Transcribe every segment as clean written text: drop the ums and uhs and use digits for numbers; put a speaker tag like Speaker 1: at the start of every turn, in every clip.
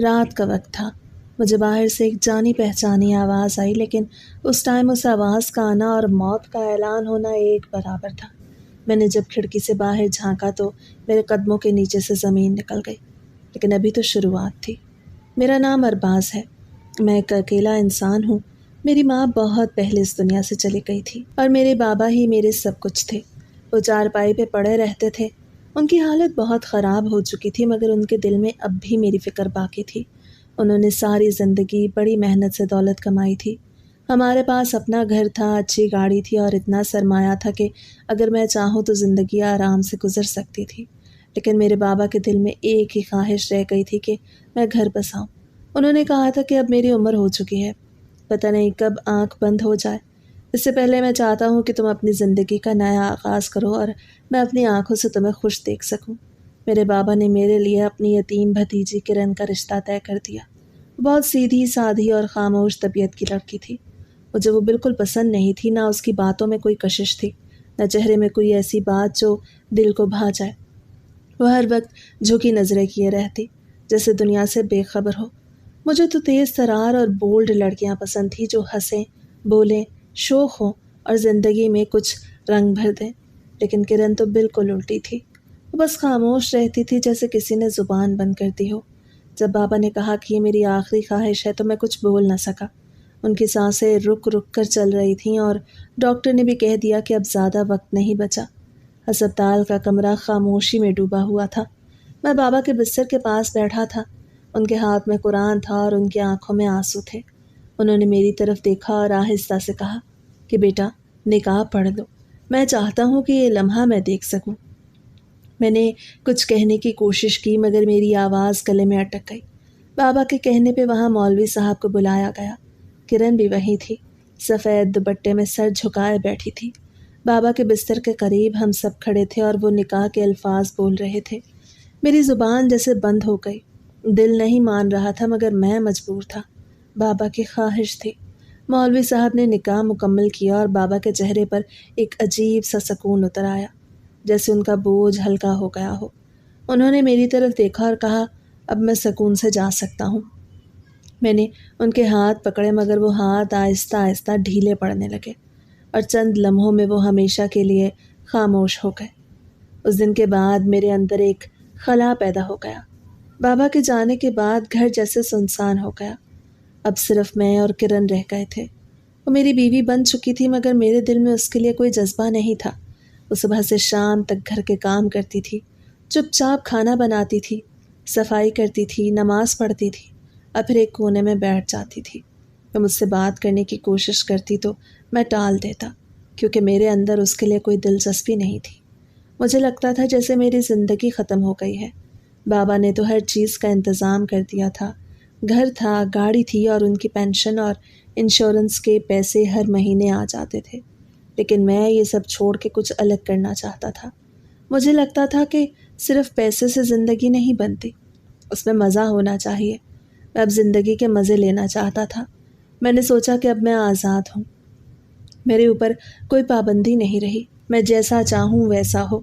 Speaker 1: رات کا وقت تھا۔ مجھے باہر سے ایک جانی پہچانی آواز آئی، لیکن اس ٹائم اس آواز کا آنا اور موت کا اعلان ہونا ایک برابر تھا۔ میں نے جب کھڑکی سے باہر جھانکا تو میرے قدموں کے نیچے سے زمین نکل گئی، لیکن ابھی تو شروعات تھی۔ میرا نام ارباز ہے، میں ایک اکیلا انسان ہوں۔ میری ماں بہت پہلے اس دنیا سے چلی گئی تھی اور میرے بابا ہی میرے سب کچھ تھے۔ وہ چارپائی پہ پڑے رہتے تھے۔ ان کی حالت بہت خراب ہو چکی تھی، مگر ان کے دل میں اب بھی میری فکر باقی تھی۔ انہوں نے ساری زندگی بڑی محنت سے دولت کمائی تھی۔ ہمارے پاس اپنا گھر تھا، اچھی گاڑی تھی اور اتنا سرمایہ تھا کہ اگر میں چاہوں تو زندگی آرام سے گزر سکتی تھی۔ لیکن میرے بابا کے دل میں ایک ہی خواہش رہ گئی تھی کہ میں گھر بس آؤں۔ انہوں نے کہا تھا کہ اب میری عمر ہو چکی ہے، پتہ نہیں کب آنکھ بند ہو جائے۔ اس سے پہلے میں چاہتا ہوں کہ تم اپنی زندگی کا نیا آغاز کرو اور میں اپنی آنکھوں سے تمہیں خوش دیکھ سکوں۔ میرے بابا نے میرے لیے اپنی یتیم بھتیجی کرن کا رشتہ طے کر دیا۔ وہ بہت سیدھی سادھی اور خاموش طبیعت کی لڑکی تھی۔ مجھے وہ بالکل پسند نہیں تھی، نہ اس کی باتوں میں کوئی کشش تھی، نہ چہرے میں کوئی ایسی بات جو دل کو بھا جائے۔ وہ ہر وقت جھکی نظریں کیے رہتی، جیسے دنیا سے بے خبر ہو۔ مجھے تو تیز ترار اور بولڈ لڑکیاں پسند تھیں، جو ہنسیں، بولیں، شوخ ہوں اور زندگی میں کچھ رنگ بھر دیں۔ لیکن کرن تو بالکل الٹی تھی۔ وہ بس خاموش رہتی تھی، جیسے کسی نے زبان بند کر دی ہو۔ جب بابا نے کہا کہ یہ میری آخری خواہش ہے تو میں کچھ بول نہ سکا۔ ان کی سانسیں رک رک کر چل رہی تھیں اور ڈاکٹر نے بھی کہہ دیا کہ اب زیادہ وقت نہیں بچا۔ ہسپتال کا کمرہ خاموشی میں ڈوبا ہوا تھا۔ میں بابا کے بستر کے پاس بیٹھا تھا۔ ان کے ہاتھ میں قرآن تھا اور ان کی آنکھوں میں آنسو تھے۔ انہوں نے میری طرف دیکھا اور آہستہ سے کہا کہ بیٹا نقاب پڑھ لو، میں چاہتا ہوں کہ یہ لمحہ میں دیکھ سکوں۔ میں نے کچھ کہنے کی کوشش کی، مگر میری آواز گلے میں اٹک گئی۔ بابا کے کہنے پہ وہاں مولوی صاحب کو بلایا گیا۔ کرن بھی وہیں تھی، سفید دوپٹے میں سر جھکائے بیٹھی تھی۔ بابا کے بستر کے قریب ہم سب کھڑے تھے اور وہ نکاح کے الفاظ بول رہے تھے۔ میری زبان جیسے بند ہو گئی۔ دل نہیں مان رہا تھا، مگر میں مجبور تھا۔ بابا کی خواہش تھی۔ مولوی صاحب نے نکاح مکمل کیا اور بابا کے چہرے پر ایک عجیب سا سکون اتر آیا، جیسے ان کا بوجھ ہلکا ہو گیا ہو۔ انہوں نے میری طرف دیکھا اور کہا اب میں سکون سے جا سکتا ہوں۔ میں نے ان کے ہاتھ پکڑے، مگر وہ ہاتھ آہستہ آہستہ ڈھیلے پڑنے لگے اور چند لمحوں میں وہ ہمیشہ کے لیے خاموش ہو گئے۔ اس دن کے بعد میرے اندر ایک خلا پیدا ہو گیا۔ بابا کے جانے کے بعد گھر جیسے سنسان ہو گیا۔ اب صرف میں اور کرن رہ گئے تھے۔ وہ میری بیوی بن چکی تھی، مگر میرے دل میں اس کے لیے کوئی جذبہ نہیں تھا۔ وہ صبح سے شام تک گھر کے کام کرتی تھی، چپ چاپ کھانا بناتی تھی، صفائی کرتی تھی، نماز پڑھتی تھی اور پھر ایک کونے میں بیٹھ جاتی تھی۔ وہ مجھ سے بات کرنے کی کوشش کرتی تو میں ٹال دیتا، کیونکہ میرے اندر اس کے لیے کوئی دلچسپی نہیں تھی۔ مجھے لگتا تھا جیسے میری زندگی ختم ہو گئی ہے۔ بابا نے تو ہر چیز کا انتظام کر دیا تھا۔ گھر تھا، گاڑی تھی اور ان کی پینشن اور انشورنس کے پیسے ہر مہینے آ جاتے تھے۔ لیکن میں یہ سب چھوڑ کے کچھ الگ کرنا چاہتا تھا۔ مجھے لگتا تھا کہ صرف پیسے سے زندگی نہیں بنتی، اس میں مزہ ہونا چاہیے۔ میں اب زندگی کے مزے لینا چاہتا تھا۔ میں نے سوچا کہ اب میں آزاد ہوں، میرے اوپر کوئی پابندی نہیں رہی، میں جیسا چاہوں ویسا ہو۔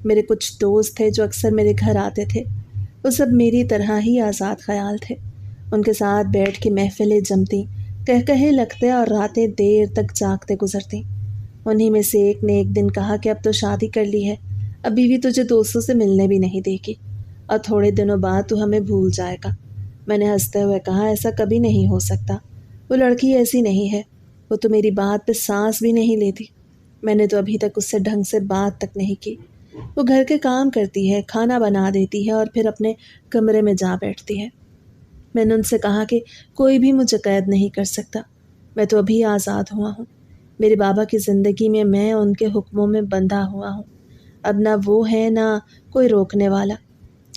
Speaker 1: میرے کچھ دوست تھے جو اکثر میرے گھر آتے تھے، وہ سب میری طرح ہی آزاد خیال تھے۔ ان کے ساتھ بیٹھ کے محفلیں جمتی، کہے لگتے اور راتیں دیر تک جاگتے گزرتی۔ انہی میں سے ایک نے ایک دن کہا کہ اب تو شادی کر لی ہے، اب بیوی تجھے دوستوں سے ملنے بھی نہیں دے گی اور تھوڑے دنوں بعد تو ہمیں بھول جائے گا۔ میں نے ہنستے ہوئے کہا ایسا کبھی نہیں ہو سکتا، وہ لڑکی ایسی نہیں ہے، وہ تو میری بات پہ سانس بھی نہیں لیتی۔ میں نے تو ابھی تک اس سے ڈھنگ سے بات تک نہیں کی۔ وہ گھر کے کام کرتی ہے، کھانا بنا دیتی ہے اور پھر اپنے کمرے میں جا بیٹھتی ہے۔ میں نے ان سے کہا کہ کوئی بھی مجھے قید نہیں کر سکتا، میں تو ابھی آزاد ہوا ہوں۔ میرے بابا کی زندگی میں میں ان کے حکموں میں بندھا ہوا ہوں، اب نہ وہ ہے نہ کوئی روکنے والا۔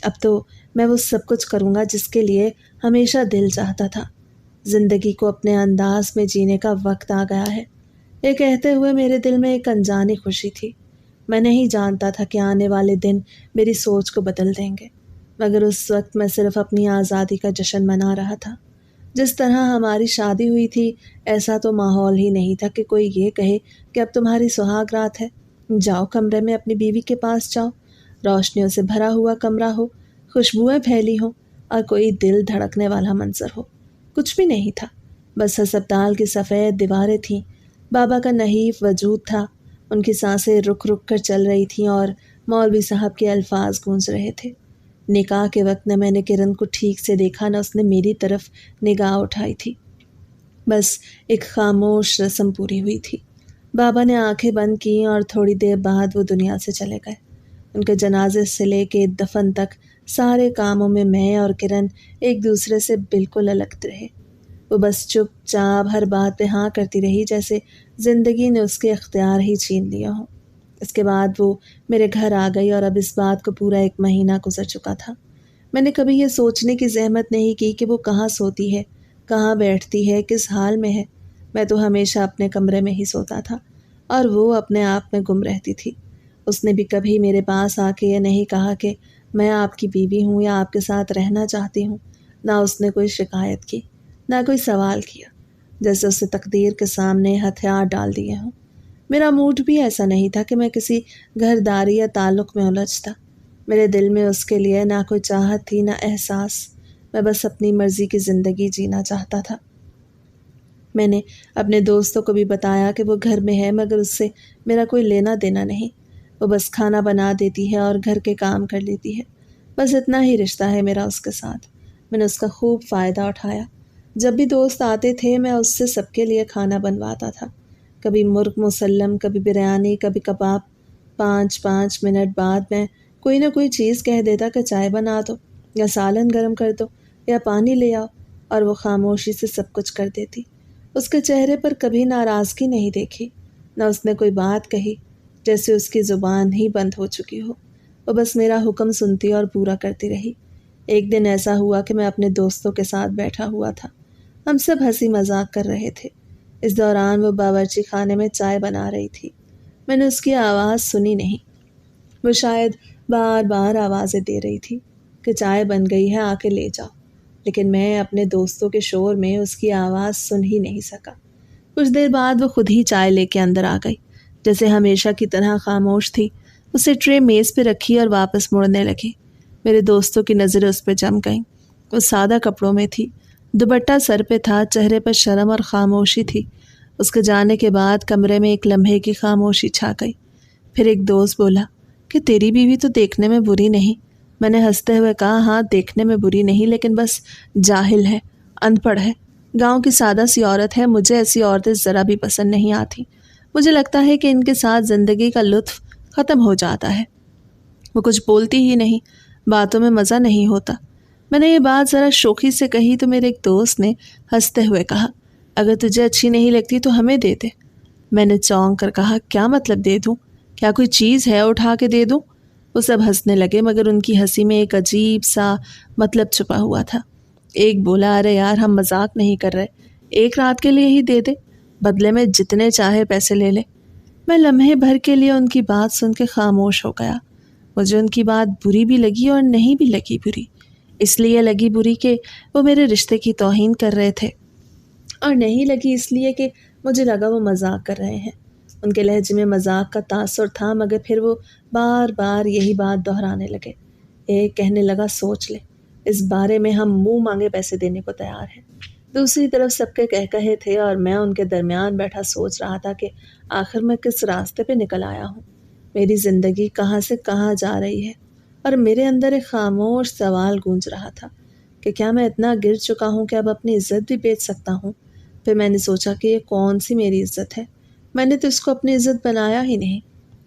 Speaker 1: اب تو میں وہ سب کچھ کروں گا جس کے لیے ہمیشہ دل چاہتا تھا۔ زندگی کو اپنے انداز میں جینے کا وقت آ گیا ہے۔ یہ کہتے ہوئے میرے دل میں ایک انجانی خوشی تھی۔ میں نہیں جانتا تھا کہ آنے والے دن میری سوچ کو بدل دیں گے، مگر اس وقت میں صرف اپنی آزادی کا جشن منا رہا تھا۔ جس طرح ہماری شادی ہوئی تھی ایسا تو ماحول ہی نہیں تھا کہ کوئی یہ کہے کہ اب تمہاری سہاگ رات ہے، جاؤ کمرے میں اپنی بیوی کے پاس جاؤ۔ روشنیوں سے بھرا ہوا کمرہ ہو، خوشبوئیں پھیلی ہوں اور کوئی دل دھڑکنے والا منظر ہو۔ کچھ بھی نہیں تھا، بس ہسپتال کی سفید دیواریں تھیں، بابا کا نحیف وجود تھا، ان کی سانسیں رک رک کر چل رہی تھیں اور مولوی صاحب کے الفاظ گونج رہے تھے۔ نکاح کے وقت نہ میں نے کرن کو ٹھیک سے دیکھا، نہ اس نے میری طرف نگاہ اٹھائی تھی۔ بس ایک خاموش رسم پوری ہوئی تھی۔ بابا نے آنکھیں بند کیں اور تھوڑی دیر بعد وہ دنیا سے چلے گئے۔ ان کے جنازے سے لے کے دفن تک سارے کاموں میں میں اور کرن ایک دوسرے سے بالکل الگ رہے۔ وہ بس چپ چاپ ہر بات پہ ہاں کرتی رہی، جیسے زندگی نے اس کے اختیار ہی چھین لیا ہو۔ اس کے بعد وہ میرے گھر آ گئی اور اب اس بات کو پورا 1 مہینہ گزر چکا تھا۔ میں نے کبھی یہ سوچنے کی زحمت نہیں کی کہ وہ کہاں سوتی ہے، کہاں بیٹھتی ہے، کس حال میں ہے۔ میں تو ہمیشہ اپنے کمرے میں ہی سوتا تھا اور وہ اپنے آپ میں گم رہتی تھی۔ اس نے بھی کبھی میرے پاس آ کے یہ نہیں کہا کہ میں آپ کی بیوی ہوں یا آپ کے ساتھ رہنا چاہتی ہوں۔ نہ اس نے کوئی شکایت کی، نہ کوئی سوال کیا، جیسے اسے تقدیر کے سامنے ہتھیار ڈال دیے ہوں۔ میرا موڈ بھی ایسا نہیں تھا کہ میں کسی گھرداری یا تعلق میں الجھتا۔ میرے دل میں اس کے لیے نہ کوئی چاہت تھی، نہ احساس۔ میں بس اپنی مرضی کی زندگی جینا چاہتا تھا۔ میں نے اپنے دوستوں کو بھی بتایا کہ وہ گھر میں ہے، مگر اس سے میرا کوئی لینا دینا نہیں۔ وہ بس کھانا بنا دیتی ہے اور گھر کے کام کر لیتی ہے۔ بس اتنا ہی رشتہ ہے میرا اس کے ساتھ۔ میں نے اس کا خوب فائدہ اٹھایا۔ جب بھی دوست آتے تھے میں اس سے سب کے لیے کھانا بنواتا تھا۔ کبھی مرغ مسلم، کبھی بریانی، کبھی کباب۔ 5 منٹ بعد میں کوئی نہ کوئی چیز کہہ دیتا کہ چائے بنا دو، یا سالن گرم کر دو، یا پانی لے آؤ، اور وہ خاموشی سے سب کچھ کر دیتی۔ اس کے چہرے پر کبھی ناراضگی نہیں دیکھی، نہ اس نے کوئی بات کہی، جیسے اس کی زبان ہی بند ہو چکی ہو۔ وہ بس میرا حکم سنتی اور پورا کرتی رہی۔ ایک دن ایسا ہوا کہ میں اپنے دوستوں کے ساتھ بیٹھا ہوا تھا۔ ہم سب ہنسی مذاق کر رہے تھے۔ اس دوران وہ باورچی خانے میں چائے بنا رہی تھی۔ میں نے اس کی آواز سنی نہیں۔ وہ شاید بار بار آوازیں دے رہی تھی کہ چائے بن گئی ہے، آ کے لے جاؤ، لیکن میں اپنے دوستوں کے شور میں اس کی آواز سن ہی نہیں سکا۔ کچھ دیر بعد وہ خود ہی چائے لے کے اندر آ گئی، جیسے ہمیشہ کی طرح خاموش تھی۔ اسے ٹرے میز پہ رکھی اور واپس مڑنے لگی۔ میرے دوستوں کی نظریں اس پہ جم گئیں۔ وہ سادہ کپڑوں میں تھی، دوپٹہ سر پہ تھا، چہرے پر شرم اور خاموشی تھی۔ اس کے جانے کے بعد کمرے میں ایک لمحے کی خاموشی چھا گئی۔ پھر ایک دوست بولا کہ تیری بیوی تو دیکھنے میں بری نہیں۔ میں نے ہنستے ہوئے کہا ہاں دیکھنے میں بری نہیں، لیکن بس جاہل ہے، ان پڑھ ہے، گاؤں کی سادہ سی عورت ہے۔ مجھے ایسی عورتیں ذرا بھی پسند نہیں آتی۔ مجھے لگتا ہے کہ ان کے ساتھ زندگی کا لطف ختم ہو جاتا ہے۔ وہ کچھ بولتی ہی نہیں، باتوں میں مزہ نہیں ہوتا۔ میں نے یہ بات ذرا شوخی سے کہی تو میرے ایک دوست نے ہنستے ہوئے کہا اگر تجھے اچھی نہیں لگتی تو ہمیں دے دے۔ میں نے چونک کر کہا کیا مطلب دے دوں؟ کیا کوئی چیز ہے اٹھا کے دے دوں؟ وہ سب ہنسنے لگے، مگر ان کی ہنسی میں ایک عجیب سا مطلب چھپا ہوا تھا۔ ایک بولا ارے یار ہم مذاق نہیں کر رہے، 1 رات کے لیے ہی دے دے، بدلے میں جتنے چاہے پیسے لے لے۔ میں لمحے بھر کے لیے ان کی بات سن کے خاموش ہو گیا۔ مجھے ان کی بات بری بھی لگی اور نہیں بھی لگی بری۔ اس لیے لگی بری کہ وہ میرے رشتے کی توہین کر رہے تھے، اور نہیں لگی اس لیے کہ مجھے لگا وہ مذاق کر رہے ہیں۔ ان کے لہجے میں مذاق کا تاثر تھا، مگر پھر وہ بار بار یہی بات دہرانے لگے۔ ایک کہنے لگا سوچ لے، اس بارے میں ہم منہ مانگے پیسے دینے کو تیار ہیں۔ دوسری طرف سب کے کہے تھے اور میں ان کے درمیان بیٹھا سوچ رہا تھا کہ آخر میں کس راستے پہ نکل آیا ہوں۔ میری زندگی کہاں سے کہاں جا رہی ہے، اور میرے اندر ایک خاموش سوال گونج رہا تھا کہ کیا میں اتنا گر چکا ہوں کہ اب اپنی عزت بھی بیچ سکتا ہوں؟ پھر میں نے سوچا کہ یہ کون سی میری عزت ہے؟ میں نے تو اس کو اپنی عزت بنایا ہی نہیں،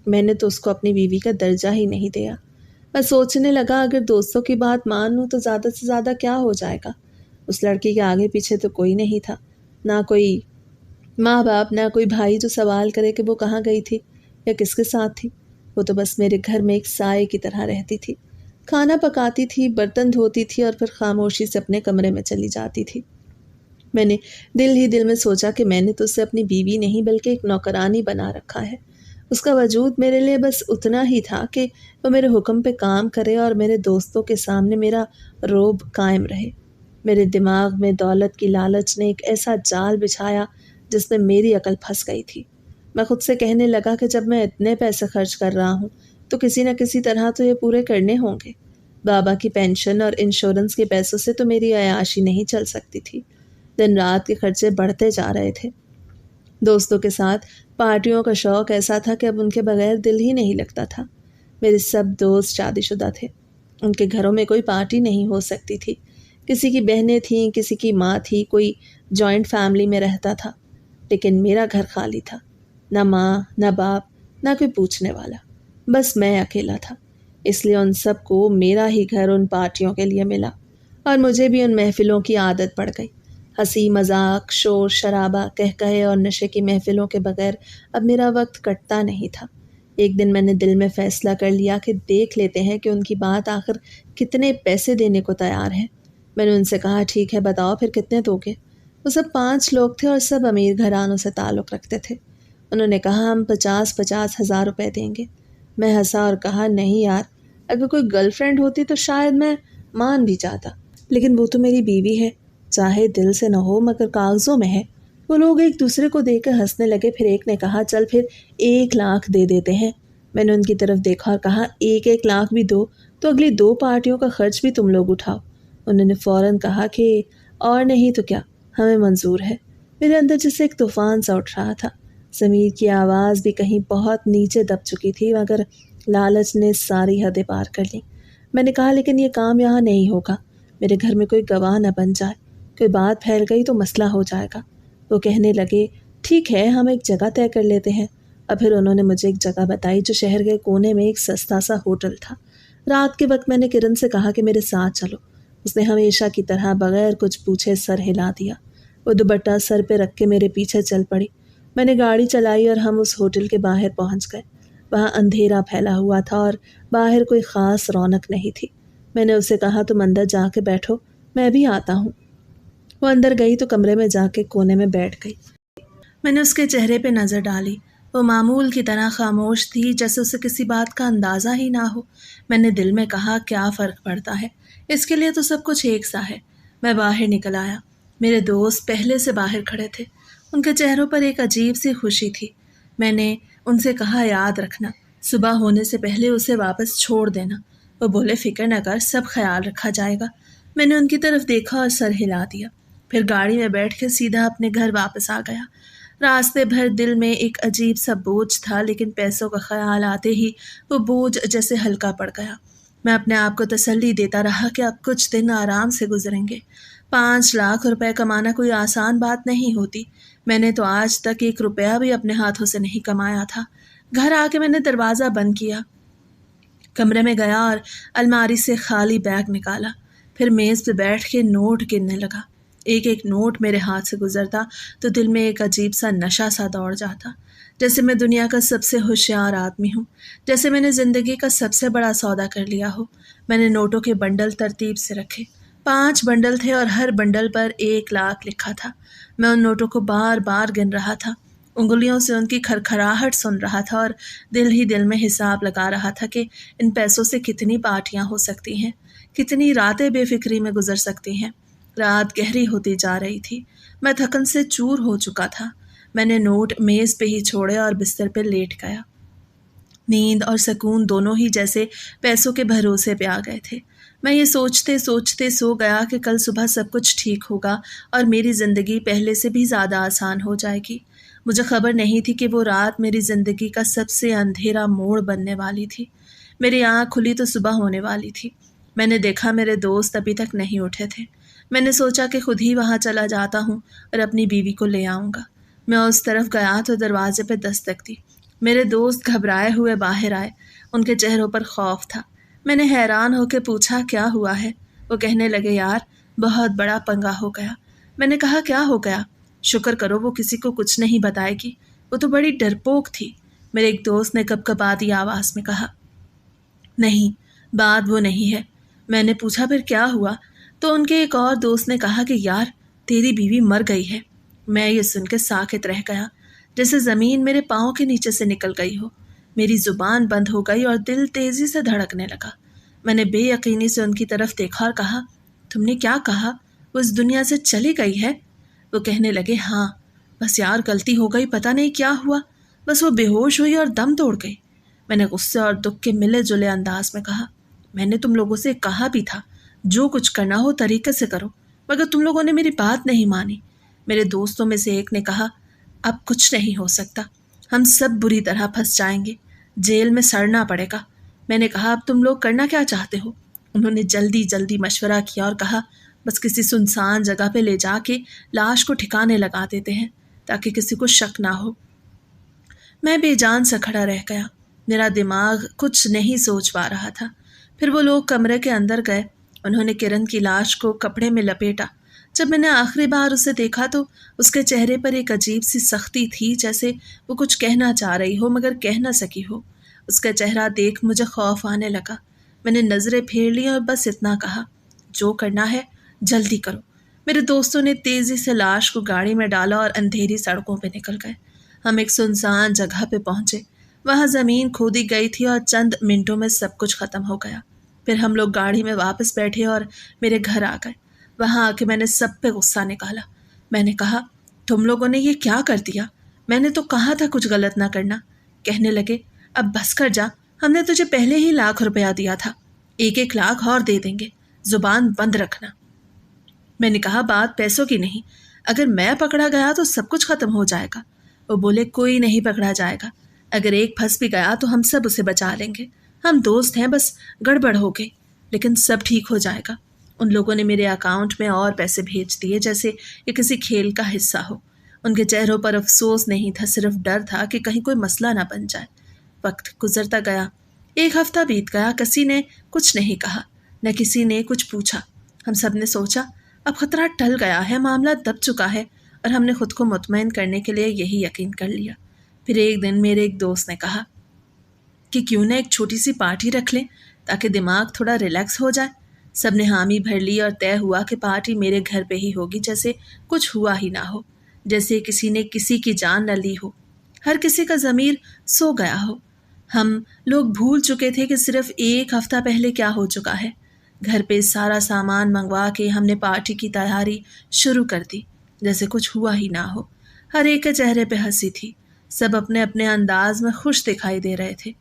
Speaker 1: میں نے تو اس کو اپنی بیوی کا درجہ ہی نہیں دیا۔ میں سوچنے لگا اگر دوستوں کی بات مان لوں تو زیادہ سے زیادہ کیا ہو جائے گا؟ اس لڑکی کے آگے پیچھے تو کوئی نہیں تھا، نہ کوئی ماں باپ، نہ کوئی بھائی جو سوال کرے کہ وہ کہاں گئی تھی یا کس کے ساتھ تھی۔ وہ تو بس میرے گھر میں ایک سائے کی طرح رہتی تھی، کھانا پکاتی تھی، برتن دھوتی تھی اور پھر خاموشی سے اپنے کمرے میں چلی جاتی تھی۔ میں نے دل ہی دل میں سوچا کہ میں نے تو اسے اپنی بیوی نہیں بلکہ ایک نوکرانی بنا رکھا ہے۔ اس کا وجود میرے لیے بس اتنا ہی تھا کہ وہ میرے حکم پہ کام کرے اور میرے دوستوں کے سامنے میرا روب قائم رہے۔ میرے دماغ میں دولت کی لالچ نے ایک ایسا جال بچھایا جس میں میری عقل پھنس گئی تھی۔ میں خود سے کہنے لگا کہ جب میں اتنے پیسے خرچ کر رہا ہوں تو کسی نہ کسی طرح تو یہ پورے کرنے ہوں گے۔ بابا کی پینشن اور انشورنس کے پیسوں سے تو میری عیاشی نہیں چل سکتی تھی۔ دن رات کے خرچے بڑھتے جا رہے تھے۔ دوستوں کے ساتھ پارٹیوں کا شوق ایسا تھا کہ اب ان کے بغیر دل ہی نہیں لگتا تھا۔ میرے سب دوست شادی شدہ تھے، ان کے گھروں میں کوئی پارٹی نہیں ہو سکتی تھی۔ کسی کی بہنیں تھیں، کسی کی ماں تھی، کوئی جوائنٹ فیملی میں رہتا تھا، لیکن میرا گھر خالی تھا۔ نہ ماں، نہ باپ، نہ کوئی پوچھنے والا، بس میں اکیلا تھا۔ اس لیے ان سب کو میرا ہی گھر ان پارٹیوں کے لیے ملا، اور مجھے بھی ان محفلوں کی عادت پڑ گئی۔ ہنسی مذاق، شور شرابہ، کہے اور نشے کی محفلوں کے بغیر اب میرا وقت کٹتا نہیں تھا۔ ایک دن میں نے دل میں فیصلہ کر لیا کہ دیکھ لیتے ہیں کہ ان کی بات آخر کتنے پیسے دینے کو تیار ہے۔ میں نے ان سے کہا، ٹھیک ہے بتاؤ پھر کتنے دو گے؟ وہ سب 5 لوگ تھے اور سب امیر گھرانوں سے تعلق رکھتے تھے۔ انہوں نے کہا، ہم 50 ہزار روپے دیں گے۔ میں ہنسا اور کہا، نہیں یار، اگر کوئی گرل فرینڈ ہوتی تو شاید میں مان بھی جاتا، لیکن وہ تو میری بیوی ہے، چاہے دل سے نہ ہو مگر کاغذوں میں ہے۔ وہ لوگ ایک دوسرے کو دیکھ کر ہنسنے لگے، پھر ایک نے کہا، چل پھر 1 لاکھ دے دیتے ہیں۔ میں نے ان کی طرف دیکھا اور کہا، 1 لاکھ بھی دو تو اگلی 2 پارٹیوں کا خرچ بھی تم لوگ اٹھاؤ۔ انہوں نے فوراً کہا کہ اور نہیں تو کیا، ہمیں منظور ہے۔ میرے اندر جیسے ایک طوفان سا اٹھ رہا تھا، ضمیر کی آواز بھی کہیں بہت نیچے دب چکی تھی، مگر لالچ نے ساری حدیں پار کر لیں۔ میں نے کہا، لیکن یہ کام یہاں نہیں ہوگا، میرے گھر میں کوئی گواہ نہ بن جائے، کوئی بات پھیل گئی تو مسئلہ ہو جائے گا۔ وہ کہنے لگے، ٹھیک ہے، ہم ایک جگہ طے کر لیتے ہیں۔ اور پھر انہوں نے مجھے ایک جگہ بتائی جو شہر کے کونے میں ایک سستا سا ہوٹل تھا۔ رات کے وقت میں نے کرن سے کہا کہ میرے ساتھ چلو۔ اس نے ہمیشہ کی طرح بغیر کچھ پوچھے سر ہلا دیا۔ وہ دوپٹہ سر پہ رکھ کے میرے پیچھے چل پڑی۔ میں نے گاڑی چلائی اور ہم اس ہوٹل کے باہر پہنچ گئے۔ وہاں اندھیرا پھیلا ہوا تھا اور باہر کوئی خاص رونق نہیں تھی۔ میں نے اسے کہا، تم اندر جا کے بیٹھو، میں بھی آتا ہوں۔ وہ اندر گئی تو کمرے میں جا کے کونے میں بیٹھ گئی۔ میں نے اس کے چہرے پہ نظر ڈالی، وہ معمول کی طرح خاموش تھی، جیسے اسے کسی بات کا اندازہ ہی نہ ہو۔ میں نے دل میں کہا، کیا فرق پڑتا ہے، اس کے لیے تو سب کچھ ایک سا ہے۔ میں باہر نکل آیا۔ میرے دوست پہلے سے باہر کھڑے تھے، ان کے چہروں پر ایک عجیب سی خوشی تھی۔ میں نے ان سے کہا، یاد رکھنا، صبح ہونے سے پہلے اسے واپس چھوڑ دینا۔ وہ بولے، فکر نہ کر، سب خیال رکھا جائے گا۔ میں نے ان کی طرف دیکھا اور سر ہلا دیا، پھر گاڑی میں بیٹھ کے سیدھا اپنے گھر واپس آ گیا۔ راستے بھر دل میں ایک عجیب سا بوجھ تھا، لیکن پیسوں کا خیال آتے ہی وہ بوجھ جیسے ہلکا پڑ گیا۔ میں اپنے آپ کو تسلی دیتا رہا کہ اب کچھ دن آرام سے گزریں گے۔ 5 لاکھ روپے کمانا کوئی آسان بات نہیں ہوتی۔ میں نے تو آج تک 1 روپیہ بھی اپنے ہاتھوں سے نہیں کمایا تھا۔ گھر آ کے میں نے دروازہ بند کیا، کمرے میں گیا اور الماری سے خالی بیگ نکالا، پھر میز پہ بیٹھ کے نوٹ گننے لگا۔ ایک ایک نوٹ میرے ہاتھ سے گزرتا تو دل میں ایک عجیب سا نشہ سا دوڑ جاتا، جیسے میں دنیا کا سب سے ہوشیار آدمی ہوں، جیسے میں نے زندگی کا سب سے بڑا سودا کر لیا ہو۔ میں نے نوٹوں کے بنڈل ترتیب سے رکھے، 5 بنڈل تھے اور ہر بنڈل پر 1 لاکھ لکھا تھا۔ میں ان نوٹوں کو بار بار گن رہا تھا، انگلیوں سے ان کی کھرکھراہٹ سن رہا تھا اور دل ہی دل میں حساب لگا رہا تھا کہ ان پیسوں سے کتنی پارٹیاں ہو سکتی ہیں، کتنی راتیں بے فکری میں گزر سکتی ہیں۔ رات گہری ہوتی جا رہی تھی، میں تھکن سے چور ہو چکا تھا۔ میں نے نوٹ میز پہ ہی چھوڑے اور بستر پہ لیٹ گیا۔ نیند اور سکون دونوں ہی جیسے پیسوں کے بھروسے پہ آ گئے تھے۔ میں یہ سوچتے سوچتے سو گیا کہ کل صبح سب کچھ ٹھیک ہوگا اور میری زندگی پہلے سے بھی زیادہ آسان ہو جائے گی۔ مجھے خبر نہیں تھی کہ وہ رات میری زندگی کا سب سے اندھیرا موڑ بننے والی تھی۔ میری آنکھ کھلی تو صبح ہونے والی تھی۔ میں نے دیکھا میرے دوست ابھی تک نہیں اٹھے تھے۔ میں نے سوچا کہ خود ہی وہاں چلا جاتا ہوں اور اپنی بیوی کو لے آؤں گا۔ میں اس طرف گیا تو دروازے پہ دستک دی۔ میرے دوست گھبرائے ہوئے باہر آئے، ان کے چہروں پر خوف تھا۔ میں نے حیران ہو کے پوچھا، کیا ہوا ہے؟ وہ کہنے لگے، یار بہت بڑا پنگا ہو گیا۔ میں نے کہا، کیا ہو گیا؟ شکر کرو وہ کسی کو کچھ نہیں بتائے گی، وہ تو بڑی ڈرپوک تھی، میرے ایک دوست نے کپکپاتی آواز میں کہا۔ نہیں، بات وہ نہیں ہے۔ میں نے پوچھا، پھر کیا ہوا؟ تو ان کے ایک اور دوست نے کہا کہ یار تیری بیوی مر گئی ہے۔ میں یہ سن کے ساکت رہ گیا، جیسے زمین میرے پاؤں کے نیچے سے نکل گئی ہو۔ میری زبان بند ہو گئی اور دل تیزی سے دھڑکنے لگا۔ میں نے بے یقینی سے ان کی طرف دیکھا اور کہا، تم نے کیا کہا؟ وہ اس دنیا سے چلی گئی ہے؟ وہ کہنے لگے، ہاں بس یار غلطی ہو گئی، پتہ نہیں کیا ہوا، بس وہ بے ہوش ہوئی اور دم توڑ گئی۔ میں نے غصے اور دکھ کے ملے جلے انداز میں کہا، میں نے تم لوگوں سے کہا بھی تھا جو کچھ کرنا ہو طریقے سے کرو، مگر تم لوگوں نے میری بات نہیں مانی۔ میرے دوستوں میں سے ایک نے کہا اب کچھ نہیں ہو سکتا، ہم سب بری طرح پھنس جائیں گے، جیل میں سڑنا پڑے گا۔ میں نے کہا اب تم لوگ کرنا کیا چاہتے ہو؟ انہوں نے جلدی جلدی مشورہ کیا اور کہا بس کسی سنسان جگہ پہ لے جا کے لاش کو ٹھکانے لگا دیتے ہیں تاکہ کسی کو شک نہ ہو۔ میں بے جان سے کھڑا رہ گیا، میرا دماغ کچھ نہیں سوچ پا رہا تھا۔ پھر وہ لوگ کمرے کے اندر گئے، انہوں نے کرن کی لاش کو کپڑے میں لپیٹا۔ جب میں نے آخری بار اسے دیکھا تو اس کے چہرے پر ایک عجیب سی سختی تھی، جیسے وہ کچھ کہنا چاہ رہی ہو مگر کہہ نہ سکی ہو۔ اس کا چہرہ دیکھ مجھے خوف آنے لگا۔ میں نے نظریں پھیر لی اور بس اتنا کہا جو کرنا ہے جلدی کرو۔ میرے دوستوں نے تیزی سے لاش کو گاڑی میں ڈالا اور اندھیری سڑکوں پہ نکل گئے۔ ہم ایک سنسان جگہ پہ پہنچے، وہاں زمین کھودی گئی تھی اور چند منٹوں میں سب کچھ ختم ہو گیا۔ پھر ہم لوگ گاڑی میں واپس بیٹھے اور میرے گھر آ گئے۔ وہاں آ کے میں نے سب پہ غصہ نکالا۔ میں نے کہا تم لوگوں نے یہ کیا کر دیا؟ میں نے تو کہا تھا کچھ غلط نہ کرنا۔ کہنے لگے اب بس کر جا، ہم نے تجھے پہلے ہی ₹1,00,000 دیا تھا، 1,00,000 اور دے دیں گے، زبان بند رکھنا۔ میں نے کہا بات پیسوں کی نہیں، اگر میں پکڑا گیا تو سب کچھ ختم ہو جائے گا۔ وہ بولے کوئی نہیں پکڑا جائے گا، اگر ایک پھنس بھی گیا تو ہم سب اسے بچا لیں گے، ہم دوست ہیں، بس گڑبڑ ہو گئی لیکن سب ٹھیک ہو جائے گا۔ ان لوگوں نے میرے اکاؤنٹ میں اور پیسے بھیج دیے جیسے یہ کسی کھیل کا حصہ ہو۔ ان کے چہروں پر افسوس نہیں تھا، صرف ڈر تھا کہ کہیں کوئی مسئلہ نہ بن جائے۔ وقت گزرتا گیا، 1 ہفتہ بیت گیا، کسی نے کچھ نہیں کہا، نہ کسی نے کچھ پوچھا۔ ہم سب نے سوچا اب خطرہ ٹل گیا ہے، معاملہ دب چکا ہے، اور ہم نے خود کو مطمئن کرنے کے لیے یہی یقین کر لیا۔ پھر ایک دن میرے ایک دوست نے کہا کہ کیوں نہ ایک چھوٹی سی پارٹی رکھ لیں تاکہ دماغ تھوڑا ریلیکس ہو جائے۔ سب نے حامی بھر لی اور طے ہوا کہ پارٹی میرے گھر پہ ہی ہوگی، جیسے کچھ ہوا ہی نہ ہو، جیسے کسی نے کسی کی جان نہ لی ہو، ہر کسی کا ضمیر سو گیا ہو۔ ہم لوگ بھول چکے تھے کہ صرف 1 ہفتہ پہلے کیا ہو چکا ہے۔ گھر پہ سارا سامان منگوا کے ہم نے پارٹی کی تیاری شروع کر دی، جیسے کچھ ہوا ہی نہ ہو۔ ہر ایک کے چہرے پہ ہنسی تھی، سب اپنے اپنے انداز میں خوش دکھائی دے رہے تھے۔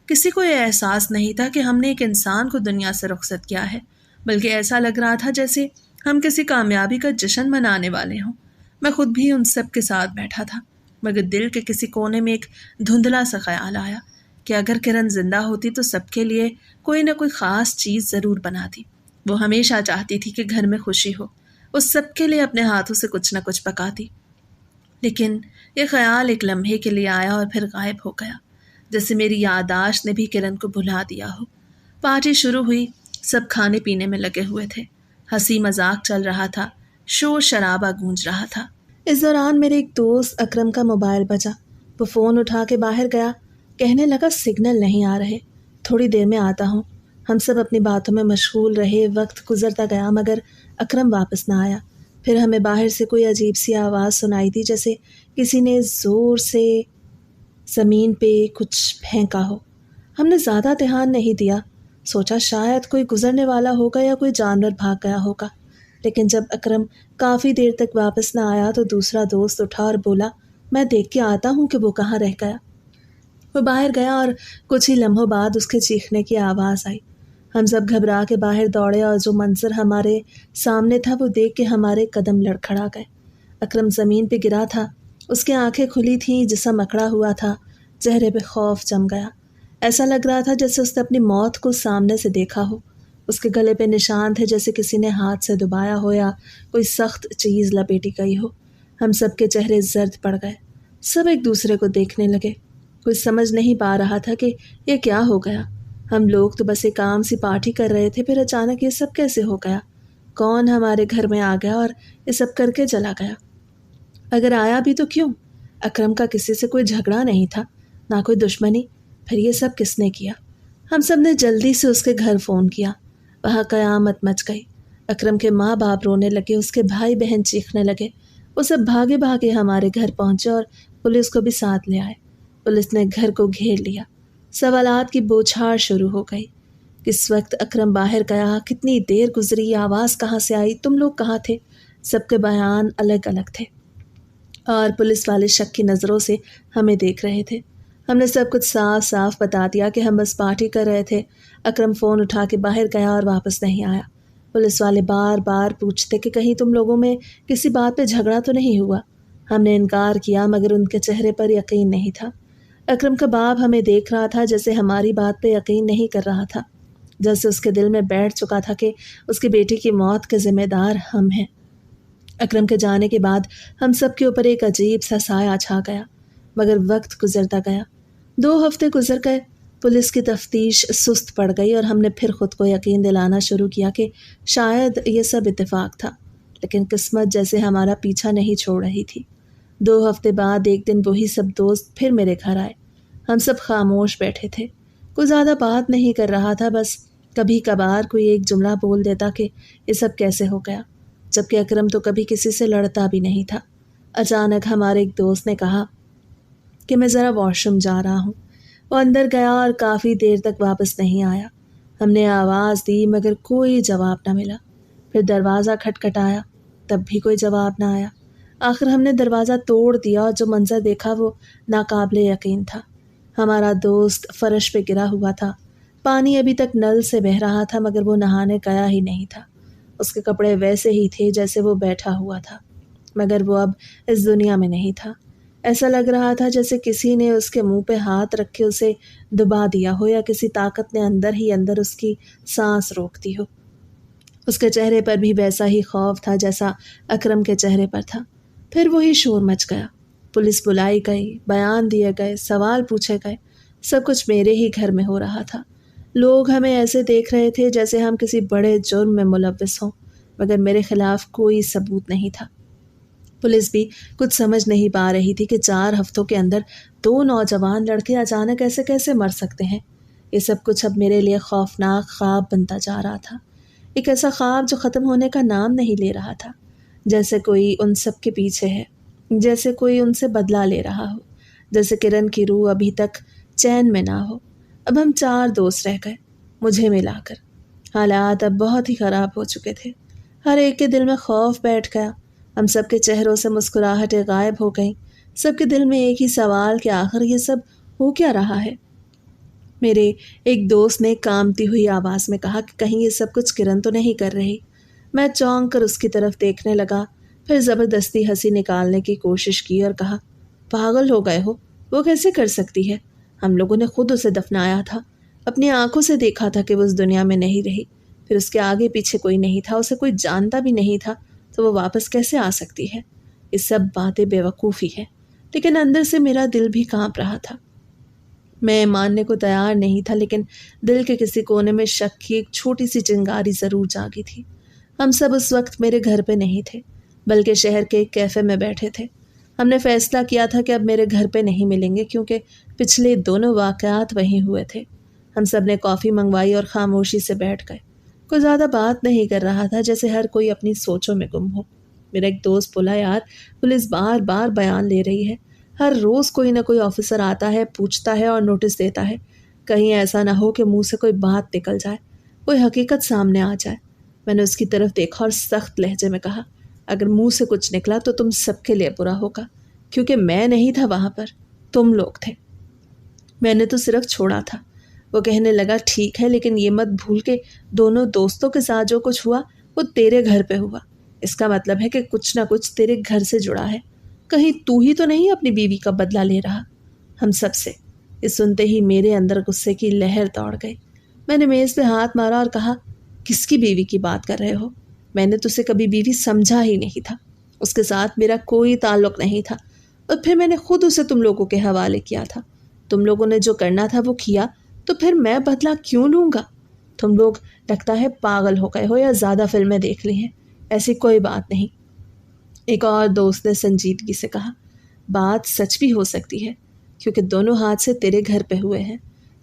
Speaker 1: کسی کو یہ احساس نہیں تھا کہ ہم نے ایک انسان کو دنیا سے رخصت کیا ہے، بلکہ ایسا لگ رہا تھا جیسے ہم کسی کامیابی کا جشن منانے والے ہوں۔ میں خود بھی ان سب کے ساتھ بیٹھا تھا، مگر دل کے کسی کونے میں ایک دھندلا سا خیال آیا کہ اگر کرن زندہ ہوتی تو سب کے لیے کوئی نہ کوئی خاص چیز ضرور بناتی۔ وہ ہمیشہ چاہتی تھی کہ گھر میں خوشی ہو، وہ سب کے لیے اپنے ہاتھوں سے کچھ نہ کچھ پکاتی۔ لیکن یہ خیال ایک لمحے کے لیے آیا اور پھر غائب ہو گیا، جیسے میری یادداشت نے بھی کرن کو بھلا دیا ہو۔ پارٹی شروع ہوئی، سب کھانے پینے میں لگے ہوئے تھے، ہنسی مذاق چل رہا تھا، شور شرابہ گونج رہا تھا۔ اس دوران میرے ایک دوست اکرم کا موبائل بجا، وہ فون اٹھا کے باہر گیا، کہنے لگا سگنل نہیں آ رہے، تھوڑی دیر میں آتا ہوں۔ ہم سب اپنی باتوں میں مشغول رہے، وقت گزرتا گیا مگر اکرم واپس نہ آیا۔ پھر ہمیں باہر سے کوئی عجیب سی آواز سنائی دی، جیسے کسی نے زور سے زمین پہ کچھ پھینکا ہو۔ ہم نے زیادہ دھیان نہیں دیا، سوچا شاید کوئی گزرنے والا ہوگا یا کوئی جانور بھاگ گیا ہوگا۔ لیکن جب اکرم کافی دیر تک واپس نہ آیا تو دوسرا دوست اٹھا اور بولا میں دیکھ کے آتا ہوں کہ وہ کہاں رہ گیا۔ وہ باہر گیا اور کچھ ہی لمحوں بعد اس کے چیخنے کی آواز آئی۔ ہم سب گھبرا کے باہر دوڑے اور جو منظر ہمارے سامنے تھا وہ دیکھ کے ہمارے قدم لڑکھڑا گئے۔ اکرم زمین پہ گرا تھا، اس کی آنکھیں کھلی تھیں، جسم اکڑا ہوا تھا، چہرے پہ خوف جم گیا، ایسا لگ رہا تھا جیسے اس نے اپنی موت کو سامنے سے دیکھا ہو۔ اس کے گلے پہ نشان تھے جیسے کسی نے ہاتھ سے دبایا ہو یا کوئی سخت چیز لپیٹی گئی ہو۔ ہم سب کے چہرے زرد پڑ گئے، سب ایک دوسرے کو دیکھنے لگے، کوئی سمجھ نہیں پا رہا تھا کہ یہ کیا ہو گیا۔ ہم لوگ تو بس ایک عام سی پارٹی کر رہے تھے، پھر اچانک یہ سب کیسے ہو گیا؟ کون ہمارے گھر میں آ گیا اور یہ سب کر کے چلا گیا؟ اگر آیا بھی تو کیوں؟ اکرم کا کسی سے کوئی جھگڑا نہیں تھا، نہ کوئی دشمنی، پھر یہ سب کس نے کیا؟ ہم سب نے جلدی سے اس کے گھر فون کیا، وہاں قیامت مچ گئی۔ اکرم کے ماں باپ رونے لگے، اس کے بھائی بہن چیخنے لگے، وہ سب بھاگے بھاگے ہمارے گھر پہنچے اور پولیس کو بھی ساتھ لے آئے۔ پولیس نے گھر کو گھیر لیا، سوالات کی بوچھار شروع ہو گئی۔ کس وقت اکرم باہر گیا، کتنی دیر گزری، آواز کہاں سے آئی، تم لوگ کہاں تھے؟ سب کے بیان الگ الگ تھے اور پولیس والے شک کی نظروں سے ہمیں دیکھ رہے تھے۔ ہم نے سب کچھ صاف صاف بتا دیا کہ ہم بس پارٹی کر رہے تھے۔ اکرم فون اٹھا کے باہر گیا اور واپس نہیں آیا۔ پولیس والے بار بار پوچھتے کہ کہیں تم لوگوں میں کسی بات پہ جھگڑا تو نہیں ہوا۔ ہم نے انکار کیا مگر ان کے چہرے پر یقین نہیں تھا۔ اکرم کا باپ ہمیں دیکھ رہا تھا جیسے ہماری بات پہ یقین نہیں کر رہا تھا، جیسے اس کے دل میں بیٹھ چکا تھا کہ اس کی بیٹی کی موت کے ذمہ دار ہم ہیں۔ اکرم کے جانے کے بعد ہم سب کے اوپر ایک عجیب سا سایہ چھا گیا، مگر وقت گزرتا گیا۔ 2 ہفتے گزر گئے، پولیس کی تفتیش سست پڑ گئی اور ہم نے پھر خود کو یقین دلانا شروع کیا کہ شاید یہ سب اتفاق تھا، لیکن قسمت جیسے ہمارا پیچھا نہیں چھوڑ رہی تھی۔ 2 ہفتے بعد ایک دن وہی سب دوست پھر میرے گھر آئے۔ ہم سب خاموش بیٹھے تھے، کوئی زیادہ بات نہیں کر رہا تھا، بس کبھی کبھار کوئی ایک جملہ بول دیتا کہ یہ سب کیسے ہو گیا، جبکہ اکرم تو کبھی کسی سے لڑتا بھی نہیں تھا۔ اچانک ہمارے ایک دوست نے کہا کہ میں ذرا واش روم جا رہا ہوں۔ وہ اندر گیا اور کافی دیر تک واپس نہیں آیا۔ ہم نے آواز دی مگر کوئی جواب نہ ملا۔ پھر دروازہ کھٹکھٹایا، تب بھی کوئی جواب نہ آیا۔ آخر ہم نے دروازہ توڑ دیا اور جو منظر دیکھا وہ ناقابل یقین تھا۔ ہمارا دوست فرش پہ گرا ہوا تھا، پانی ابھی تک نل سے بہہ رہا تھا مگر وہ نہانے گیا ہی نہیں تھا۔ اس کے کپڑے ویسے ہی تھے جیسے وہ بیٹھا ہوا تھا، مگر وہ اب اس دنیا میں نہیں تھا۔ ایسا لگ رہا تھا جیسے کسی نے اس کے منہ پہ ہاتھ رکھ کے اسے دبا دیا ہو یا کسی طاقت نے اندر ہی اندر اس کی سانس روک دی ہو۔ اس کے چہرے پر بھی ویسا ہی خوف تھا جیسا اکرم کے چہرے پر تھا۔ پھر وہی شور مچ گیا، پولیس بلائی گئی، بیان دیے گئے، سوال پوچھے گئے، سب کچھ میرے ہی گھر میں ہو رہا تھا۔ لوگ ہمیں ایسے دیکھ رہے تھے جیسے ہم کسی بڑے جرم میں ملوث ہوں، مگر میرے خلاف کوئی ثبوت نہیں تھا۔ پولیس بھی کچھ سمجھ نہیں پا رہی تھی کہ 4 ہفتوں کے اندر 2 نوجوان لڑکے اچانک ایسے کیسے مر سکتے ہیں۔ یہ سب کچھ اب میرے لیے خوفناک خواب بنتا جا رہا تھا، ایک ایسا خواب جو ختم ہونے کا نام نہیں لے رہا تھا، جیسے کوئی ان سب کے پیچھے ہے، جیسے کوئی ان سے بدلہ لے رہا ہو، جیسے کرن کی روح ابھی تک چین میں نہ ہو۔ اب ہم 4 دوست رہ گئے، مجھے ملا کر۔ حالات اب بہت ہی خراب ہو چکے تھے، ہر ایک کے دل میں خوف بیٹھ گیا، ہم سب کے چہروں سے مسکراہٹیں غائب ہو گئیں، سب کے دل میں ایک ہی سوال کہ آخر یہ سب ہو کیا رہا ہے۔ میرے ایک دوست نے کانپتی ہوئی آواز میں کہا کہ کہیں یہ سب کچھ کرن تو نہیں کر رہی۔ میں چونک کر اس کی طرف دیکھنے لگا، پھر زبردستی ہنسی نکالنے کی کوشش کی اور کہا، پاگل ہو گئے ہو، وہ کیسے کر سکتی ہے؟ ہم لوگوں نے خود اسے دفنایا تھا، اپنی آنکھوں سے دیکھا تھا کہ وہ اس دنیا میں نہیں رہی، پھر اس کے آگے پیچھے کوئی نہیں تھا، اسے کوئی جانتا بھی نہیں تھا، تو وہ واپس کیسے آ سکتی ہے؟ یہ سب باتیں بے وقوفی ہیں، لیکن اندر سے میرا دل بھی کانپ رہا تھا۔ میں ماننے کو تیار نہیں تھا، لیکن دل کے کسی کونے میں شک کی ایک چھوٹی سی چنگاری ضرور جاگی تھی۔ ہم سب اس وقت میرے گھر پہ نہیں تھے، بلکہ شہر کے ایک کیفے میں بیٹھے تھے۔ ہم نے فیصلہ کیا تھا کہ اب میرے گھر پہ نہیں ملیں گے کیونکہ پچھلے دونوں واقعات وہیں ہوئے تھے۔ ہم سب نے کافی منگوائی اور خاموشی سے بیٹھ گئے، کوئی زیادہ بات نہیں کر رہا تھا، جیسے ہر کوئی اپنی سوچوں میں گم ہو۔ میرا ایک دوست بولا، یار پولیس بار بار بیان لے رہی ہے، ہر روز کوئی نہ کوئی آفیسر آتا ہے، پوچھتا ہے اور نوٹس دیتا ہے، کہیں ایسا نہ ہو کہ منہ سے کوئی بات نکل جائے، کوئی حقیقت سامنے آ جائے۔ میں نے اس کی طرف دیکھا اور سخت لہجے میں کہا، اگر منہ سے کچھ نکلا تو تم سب کے لیے برا ہوگا، کیونکہ میں نہیں تھا وہاں پر، تم لوگ تھے، میں نے تو صرف چھوڑا تھا۔ وہ کہنے لگا، ٹھیک ہے، لیکن یہ مت بھول کہ دونوں دوستوں کے ساتھ جو کچھ ہوا وہ تیرے گھر پہ ہوا، اس کا مطلب ہے کہ کچھ نہ کچھ تیرے گھر سے جڑا ہے، کہیں تو ہی تو نہیں اپنی بیوی کا بدلہ لے رہا ہم سب سے۔ یہ سنتے ہی میرے اندر غصے کی لہر دوڑ گئی، میں نے میز پہ ہاتھ مارا اور کہا، کس کی بیوی کی بات کر رہے ہو؟ میں نے تجھے کبھی بیوی سمجھا ہی نہیں تھا، اس کے ساتھ میرا کوئی تعلق نہیں تھا، اور پھر میں نے خود اسے تم لوگوں کے حوالے کیا تھا، تم لوگوں نے جو کرنا تھا وہ کیا، تو پھر میں بدلہ کیوں لوں گا؟ تم لوگ لگتا ہے پاگل ہو گئے ہو یا زیادہ فلمیں دیکھ لی ہیں، ایسی کوئی بات نہیں۔ ایک اور دوست نے سنجیدگی سے کہا، بات سچ بھی ہو سکتی ہے، کیونکہ دونوں ہاتھ سے تیرے گھر پہ ہوئے ہیں،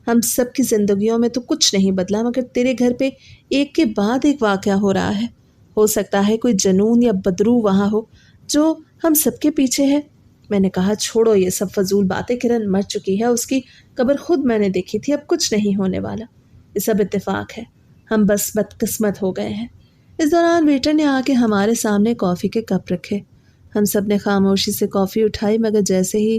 Speaker 1: ہم سب کی زندگیوں میں تو کچھ نہیں بدلا، مگر تیرے گھر پہ ایک کے بعد ایک واقعہ ہو رہا ہے، ہو سکتا ہے کوئی جنون یا بدرو وہاں ہو جو ہم سب کے پیچھے ہے۔ میں نے کہا، چھوڑو یہ سب فضول باتیں، کرن مر چکی ہے، اس کی قبر خود میں نے دیکھی تھی، اب کچھ نہیں ہونے والا، یہ سب اتفاق ہے، ہم بس بدقسمت ہو گئے ہیں۔ اس دوران ویٹر نے آ کے ہمارے سامنے کافی کے کپ رکھے، ہم سب نے خاموشی سے کافی اٹھائی، مگر جیسے ہی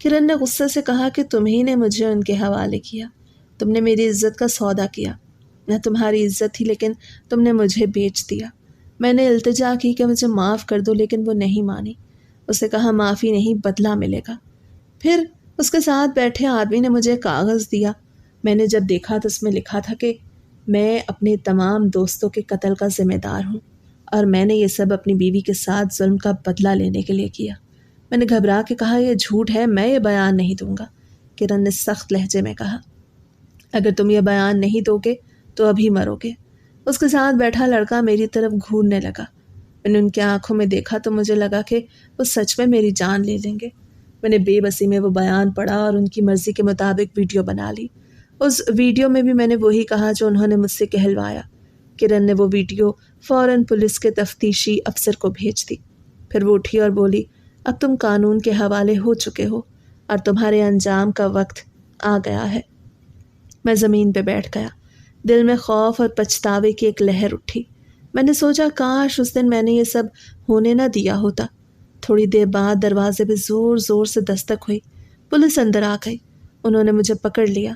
Speaker 1: کرن نے غصے سے کہا کہ تم ہی نے مجھے ان کے حوالے کیا، تم نے میری عزت کا سودا کیا، میں تمہاری عزت تھی لیکن تم نے مجھے بیچ دیا۔ میں نے التجا کی کہ مجھے معاف کر دو لیکن وہ نہیں مانی۔ اسے کہا معافی نہیں، بدلہ ملے گا۔ پھر اس کے ساتھ بیٹھے آدمی نے مجھے کاغذ دیا۔ میں نے جب دیکھا تو اس میں لکھا تھا کہ میں اپنے تمام دوستوں کے قتل کا ذمہ دار ہوں اور میں نے یہ سب اپنی بیوی کے ساتھ ظلم کا بدلہ لینے کے لیے کیا۔ میں نے گھبرا کے کہا یہ جھوٹ ہے، میں یہ بیان نہیں دوں گا۔ کرن نے سخت لہجے میں کہا اگر تم یہ بیان نہیں دو گے تو ابھی مرو گے۔ اس کے ساتھ بیٹھا لڑکا میری طرف گھورنے لگا۔ میں نے ان کی آنکھوں میں دیکھا تو مجھے لگا کہ وہ سچ میں میری جان لے لیں گے۔ میں نے بے بسی میں وہ بیان پڑھا اور ان کی مرضی کے مطابق ویڈیو بنا لی۔ اس ویڈیو میں بھی میں نے وہی کہا جو انہوں نے مجھ سے کہلوایا۔ کرن نے وہ ویڈیو فوراً پولیس کے تفتیشی افسر کو بھیج دی۔ پھر وہ اٹھی اور بولی اب تم قانون کے حوالے ہو چکے ہو اور تمہارے انجام کا وقت آ گیا ہے۔ میں زمین پہ بیٹھ گیا۔ دل میں خوف اور پچھتاوے کی ایک لہر اٹھی۔ میں نے سوچا کاش اس دن میں نے یہ سب ہونے نہ دیا ہوتا۔ تھوڑی دیر بعد دروازے پہ زور زور سے دستک ہوئی۔ پولیس اندر آ گئی۔ انہوں نے مجھے پکڑ لیا۔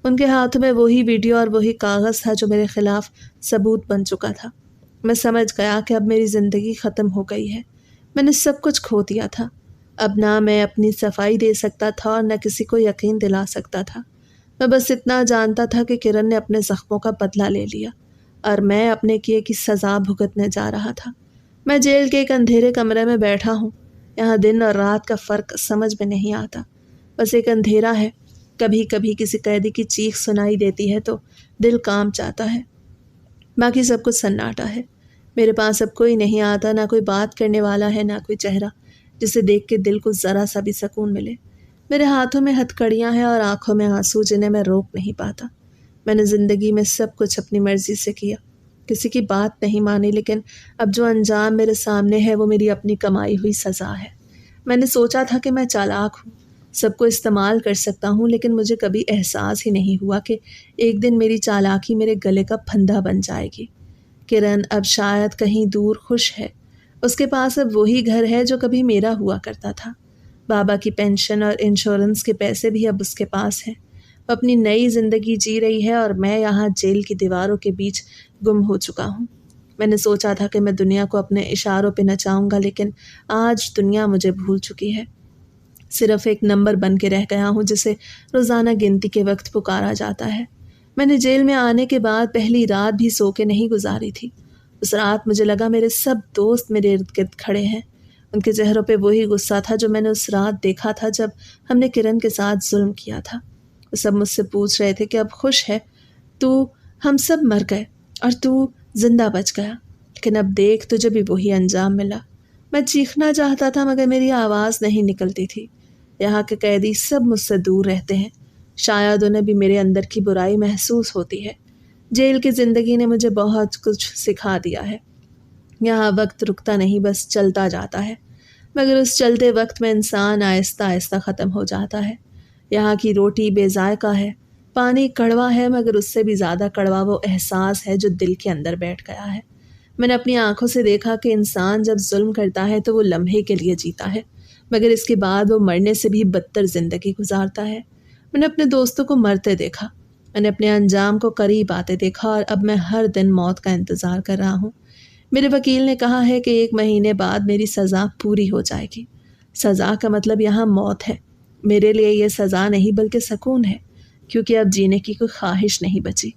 Speaker 1: ان کے ہاتھ میں وہی ویڈیو اور وہی کاغذ تھا جو میرے خلاف ثبوت بن چکا تھا۔ میں سمجھ گیا کہ اب میری زندگی ختم ہو گئی ہے۔ میں نے سب کچھ کھو دیا تھا۔ اب نہ میں اپنی صفائی دے سکتا تھا اور نہ کسی کو یقین دلا سکتا تھا۔ میں بس اتنا جانتا تھا کہ کرن نے اپنے زخموں کا بدلہ لے لیا اور میں اپنے کیے کی سزا بھگتنے جا رہا تھا۔ میں جیل کے ایک اندھیرے کمرے میں بیٹھا ہوں۔ یہاں دن اور رات کا فرق سمجھ میں نہیں آتا، بس ایک اندھیرا ہے۔ کبھی کبھی کسی قیدی کی چیخ سنائی دیتی ہے تو دل کانپ جاتا ہے، باقی سب کچھ سناٹا ہے۔ میرے پاس اب کوئی نہیں آتا، نہ کوئی بات کرنے والا ہے، نہ کوئی چہرہ جسے دیکھ کے دل کو ذرا سا بھی سکون ملے۔ میرے ہاتھوں میں ہتھ کڑیاں ہیں اور آنکھوں میں آنسو جنہیں میں روک نہیں پاتا۔ میں نے زندگی میں سب کچھ اپنی مرضی سے کیا، کسی کی بات نہیں مانی، لیکن اب جو انجام میرے سامنے ہے وہ میری اپنی کمائی ہوئی سزا ہے۔ میں نے سوچا تھا کہ میں چالاک ہوں، سب کو استعمال کر سکتا ہوں، لیکن مجھے کبھی احساس ہی نہیں ہوا کہ ایک دن میری چالاکی میرے گلے کا پھندا بن جائے گی۔ کرن اب شاید کہیں دور خوش ہے۔ اس کے پاس اب وہی گھر ہے جو کبھی میرا ہوا کرتا تھا۔ بابا کی پینشن اور انشورنس کے پیسے بھی اب اس کے پاس ہیں۔ وہ اپنی نئی زندگی جی رہی ہے اور میں یہاں جیل کی دیواروں کے بیچ گم ہو چکا ہوں۔ میں نے سوچا تھا کہ میں دنیا کو اپنے اشاروں پہ نچاؤں گا، لیکن آج دنیا مجھے بھول چکی ہے۔ صرف ایک نمبر بن کے رہ گیا ہوں جسے روزانہ گنتی کے وقت پکارا جاتا ہے۔ میں نے جیل میں آنے کے بعد پہلی رات بھی سو کے نہیں گزاری تھی۔ اس رات مجھے لگا میرے سب دوست میرے ارد گرد کھڑے ہیں۔ ان کے چہروں پہ وہی غصہ تھا جو میں نے اس رات دیکھا تھا جب ہم نے کرن کے ساتھ ظلم کیا تھا۔ وہ سب مجھ سے پوچھ رہے تھے کہ اب خوش ہے تو؟ ہم سب مر گئے اور تو زندہ بچ گیا، لیکن اب دیکھ تجھے بھی وہی انجام ملا۔ میں چیخنا چاہتا تھا مگر میری آواز نہیں نکلتی تھی۔ یہاں کے قیدی سب مجھ سے دور رہتے ہیں، شاید انہیں بھی میرے اندر کی برائی محسوس ہوتی ہے۔ جیل کی زندگی نے مجھے بہت کچھ سکھا دیا ہے۔ یہاں وقت رکتا نہیں، بس چلتا جاتا ہے، مگر اس چلتے وقت میں انسان آہستہ آہستہ ختم ہو جاتا ہے۔ یہاں کی روٹی بے ذائقہ ہے، پانی کڑوا ہے، مگر اس سے بھی زیادہ کڑوا وہ احساس ہے جو دل کے اندر بیٹھ گیا ہے۔ میں نے اپنی آنکھوں سے دیکھا کہ انسان جب ظلم کرتا ہے تو وہ لمحے کے لیے جیتا ہے، مگر اس کے بعد وہ مرنے سے بھی بدتر زندگی گزارتا ہے۔ میں نے اپنے دوستوں کو مرتے دیکھا، میں نے اپنے انجام کو قریب آتے دیکھا، اور اب میں ہر دن موت کا انتظار کر رہا ہوں۔ میرے وکیل نے کہا ہے کہ 1 مہینے بعد میری سزا پوری ہو جائے گی۔ سزا کا مطلب یہاں موت ہے۔ میرے لیے یہ سزا نہیں بلکہ سکون ہے، کیونکہ اب جینے کی کوئی خواہش نہیں بچی۔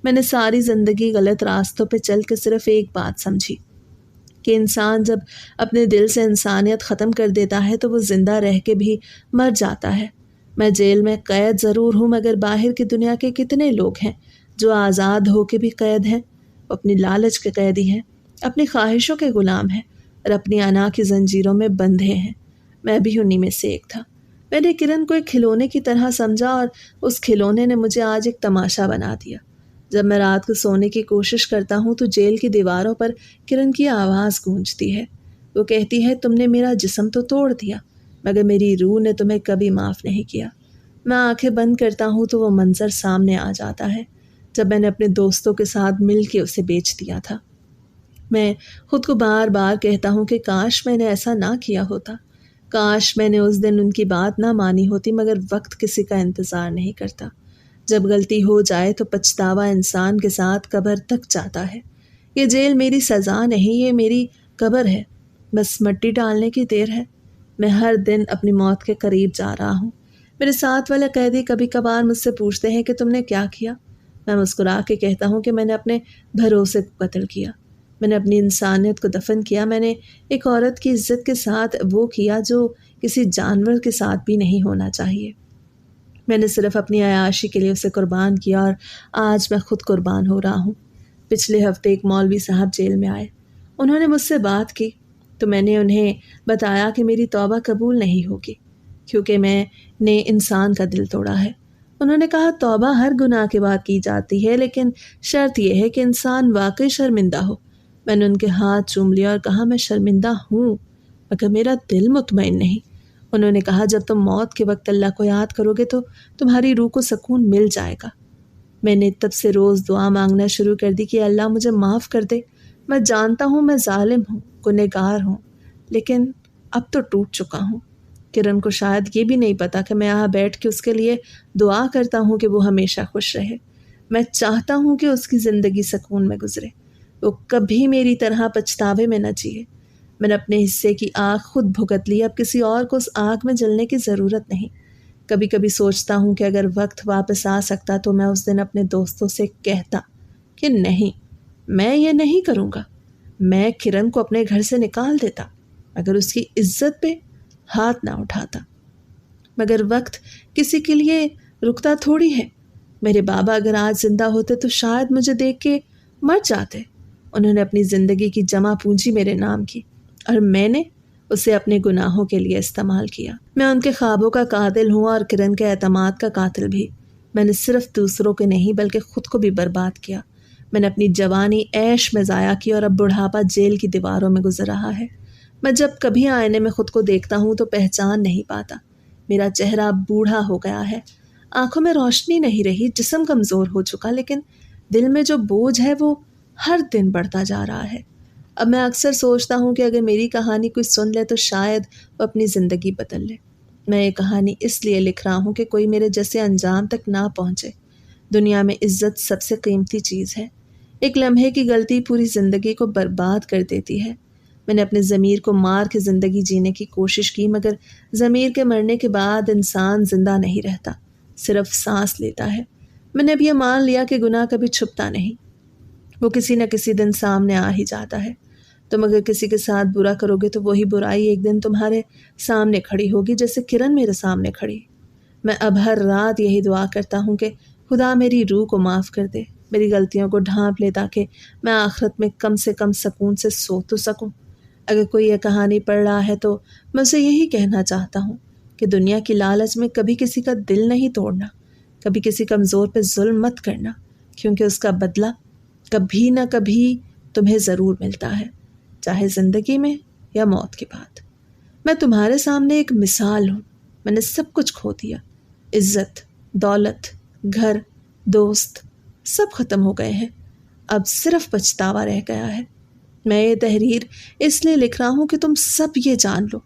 Speaker 1: میں نے ساری زندگی غلط راستوں پہ چل کے صرف ایک بات سمجھی کہ انسان جب اپنے دل سے انسانیت ختم کر دیتا ہے تو وہ زندہ رہ کے بھی مر جاتا ہے۔ میں جیل میں قید ضرور ہوں، مگر باہر کی دنیا کے کتنے لوگ ہیں جو آزاد ہو کے بھی قید ہیں۔ وہ اپنی لالچ کے قیدی ہیں، اپنی خواہشوں کے غلام ہیں اور اپنی انا کی زنجیروں میں بندھے ہیں۔ میں بھی انہی میں سے ایک تھا۔ میں نے کرن کو ایک کھلونے کی طرح سمجھا اور اس کھلونے نے مجھے آج ایک تماشا بنا دیا۔ جب میں رات کو سونے کی کوشش کرتا ہوں تو جیل کی دیواروں پر کرن کی آواز گونجتی ہے۔ وہ کہتی ہے تم نے میرا جسم تو توڑ دیا، مگر میری روح نے تمہیں کبھی معاف نہیں کیا۔ میں آنکھیں بند کرتا ہوں تو وہ منظر سامنے آ جاتا ہے جب میں نے اپنے دوستوں کے ساتھ مل کے اسے بیچ دیا تھا۔ میں خود کو بار بار کہتا ہوں کہ کاش میں نے ایسا نہ کیا ہوتا۔ کاش میں نے اس دن ان کی بات نہ مانی ہوتی، مگر وقت کسی کا انتظار نہیں کرتا۔ جب غلطی ہو جائے تو پچھتاوا انسان کے ساتھ قبر تک جاتا ہے۔ یہ جیل میری سزا نہیں، یہ میری قبر ہے، بس مٹی ڈالنے کی دیر ہے۔ میں ہر دن اپنی موت کے قریب جا رہا ہوں۔ میرے ساتھ والے قیدی کبھی کبھار مجھ سے پوچھتے ہیں کہ تم نے کیا کیا؟ میں مسکرا کے کہتا ہوں کہ میں نے اپنے بھروسے کو قتل کیا، میں نے اپنی انسانیت کو دفن کیا، میں نے ایک عورت کی عزت کے ساتھ وہ کیا جو کسی جانور کے ساتھ بھی نہیں ہونا چاہیے۔ میں نے صرف اپنی عیاشی کے لیے اسے قربان کیا، اور آج میں خود قربان ہو رہا ہوں۔ پچھلے ہفتے ایک مولوی صاحب جیل میں آئے۔ انہوں نے مجھ سے بات کی تو میں نے انہیں بتایا کہ میری توبہ قبول نہیں ہوگی کیونکہ میں نے انسان کا دل توڑا ہے۔ انہوں نے کہا توبہ ہر گناہ کے بعد کی جاتی ہے، لیکن شرط یہ ہے کہ انسان واقعی شرمندہ ہو۔ میں نے ان کے ہاتھ چوم لیا اور کہا میں شرمندہ ہوں مگر میرا دل مطمئن نہیں۔ انہوں نے کہا جب تم موت کے وقت اللہ کو یاد کرو گے تو تمہاری روح کو سکون مل جائے گا۔ میں نے تب سے روز دعا مانگنا شروع کر دی کہ اللہ مجھے معاف کر دے۔ میں جانتا ہوں میں ظالم ہوں، گنہگار ہوں، لیکن اب تو ٹوٹ چکا ہوں۔ کرن کو شاید یہ بھی نہیں پتا کہ میں یہاں بیٹھ کے اس کے لیے دعا کرتا ہوں کہ وہ ہمیشہ خوش رہے۔ میں چاہتا ہوں کہ اس کی زندگی سکون میں گزرے، وہ کبھی میری طرح پچھتاوے میں نہ جیے۔ میں نے اپنے حصے کی آگ خود بھگت لی، اب کسی اور کو اس آگ میں جلنے کی ضرورت نہیں۔ کبھی کبھی سوچتا ہوں کہ اگر وقت واپس آ سکتا تو میں اس دن اپنے دوستوں سے کہتا کہ نہیں، میں یہ نہیں کروں گا۔ میں کرن کو اپنے گھر سے نکال دیتا اگر اس کی عزت پہ ہاتھ نہ اٹھاتا۔ مگر وقت کسی کے لیے رکتا تھوڑی ہے۔ میرے بابا اگر آج زندہ ہوتے تو شاید مجھے دیکھ کے مر جاتے۔ انہوں نے اپنی زندگی کی جمع پونجی میرے نام کی اور میں نے اسے اپنے گناہوں کے لیے استعمال کیا۔ میں ان کے خوابوں کا قاتل ہوں اور کرن کے اعتماد کا قاتل بھی۔ میں نے صرف دوسروں کے نہیں بلکہ خود کو بھی برباد کیا۔ میں نے اپنی جوانی عیش میں ضائع کی اور اب بڑھاپا جیل کی دیواروں میں گزر رہا ہے۔ میں جب کبھی آئینے میں خود کو دیکھتا ہوں تو پہچان نہیں پاتا۔ میرا چہرہ بوڑھا ہو گیا ہے، آنکھوں میں روشنی نہیں رہی، جسم کمزور ہو چکا، لیکن دل میں جو بوجھ ہے وہ ہر دن بڑھتا جا رہا ہے۔ اب میں اکثر سوچتا ہوں کہ اگر میری کہانی کوئی سن لے تو شاید وہ اپنی زندگی بدل لے۔ میں یہ کہانی اس لیے لکھ رہا ہوں کہ کوئی میرے جیسے انجام تک نہ پہنچے۔ دنیا میں عزت سب سے قیمتی چیز ہے۔ ایک لمحے کی غلطی پوری زندگی کو برباد کر دیتی ہے۔ میں نے اپنے ضمیر کو مار کے زندگی جینے کی کوشش کی، مگر ضمیر کے مرنے کے بعد انسان زندہ نہیں رہتا، صرف سانس لیتا ہے۔ میں نے اب یہ مان لیا کہ گناہ کبھی چھپتا نہیں، وہ کسی نہ کسی دن سامنے آ ہی جاتا ہے۔ تم اگر کسی کے ساتھ برا کرو گے تو وہی برائی ایک دن تمہارے سامنے کھڑی ہوگی، جیسے کرن میرے سامنے کھڑی۔ میں اب ہر رات یہی دعا کرتا ہوں کہ خدا میری روح کو معاف کر دے، میری غلطیوں کو ڈھانپ لے تاکہ میں آخرت میں کم سے کم سکون سے سو تو سکوں۔ اگر کوئی یہ کہانی پڑھ رہا ہے تو میں اسے یہی کہنا چاہتا ہوں کہ دنیا کی لالچ میں کبھی کسی کا دل نہیں توڑنا، کبھی کسی کمزور پہ ظلم مت کرنا، کیونکہ اس کا بدلہ کبھی نہ کبھی تمہیں ضرور ملتا ہے، چاہے زندگی میں یا موت کے بعد۔ میں تمہارے سامنے ایک مثال ہوں۔ میں نے سب کچھ کھو دیا، عزت، دولت، گھر، دوست، سب ختم ہو گئے ہیں۔ اب صرف پچھتاوا رہ گیا ہے۔ میں یہ تحریر اس لیے لکھ رہا ہوں کہ تم سب یہ جان لو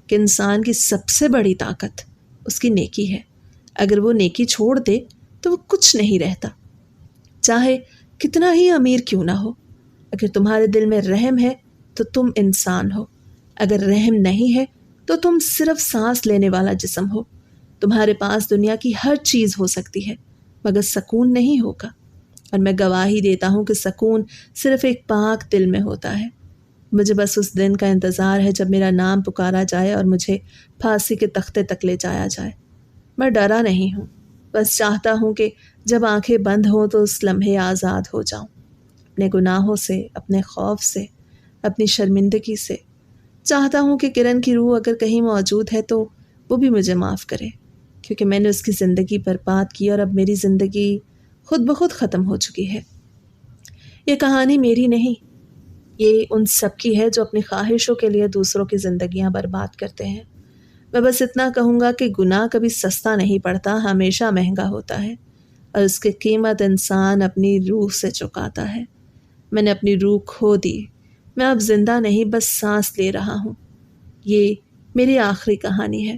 Speaker 1: کہ انسان کی سب سے بڑی طاقت اس کی نیکی ہے۔ اگر وہ نیکی چھوڑ دے تو وہ کچھ نہیں رہتا، چاہے کتنا ہی امیر کیوں نہ ہو۔ اگر تمہارے دل میں رحم ہے تو تم انسان ہو، اگر رحم نہیں ہے تو تم صرف سانس لینے والا جسم ہو۔ تمہارے پاس دنیا کی ہر چیز ہو سکتی ہے مگر سکون نہیں ہوگا، اور میں گواہی دیتا ہوں کہ سکون صرف ایک پاک دل میں ہوتا ہے۔ مجھے بس اس دن کا انتظار ہے جب میرا نام پکارا جائے اور مجھے پھانسی کے تختے تک لے جایا جائے۔ میں ڈرا نہیں ہوں، بس چاہتا ہوں کہ جب آنکھیں بند ہوں تو اس لمحے آزاد ہو جاؤں، اپنے گناہوں سے، اپنے خوف سے، اپنی شرمندگی سے۔ چاہتا ہوں کہ کرن کی روح اگر کہیں موجود ہے تو وہ بھی مجھے معاف کرے، کیونکہ میں نے اس کی زندگی برباد کی اور اب میری زندگی خود بخود ختم ہو چکی ہے۔ یہ کہانی میری نہیں، یہ ان سب کی ہے جو اپنی خواہشوں کے لیے دوسروں کی زندگیاں برباد کرتے ہیں۔ میں بس اتنا کہوں گا کہ گناہ کبھی سستا نہیں پڑتا، ہمیشہ مہنگا ہوتا ہے، اور اس کی قیمت انسان اپنی روح سے چکاتا ہے۔ میں نے اپنی روح کھو دی، میں اب زندہ نہیں، بس سانس لے رہا ہوں۔ یہ میری آخری کہانی ہے۔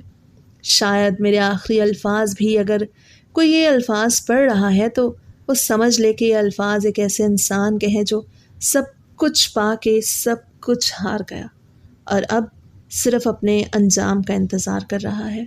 Speaker 1: شاید میرے آخری الفاظ بھی، اگر کوئی یہ الفاظ پڑھ رہا ہے تو وہ سمجھ لے کہ یہ الفاظ ایک ایسے انسان کے ہیں جو سب کچھ پا کے سب کچھ ہار گیا اور اب صرف اپنے انجام کا انتظار کر رہا ہے۔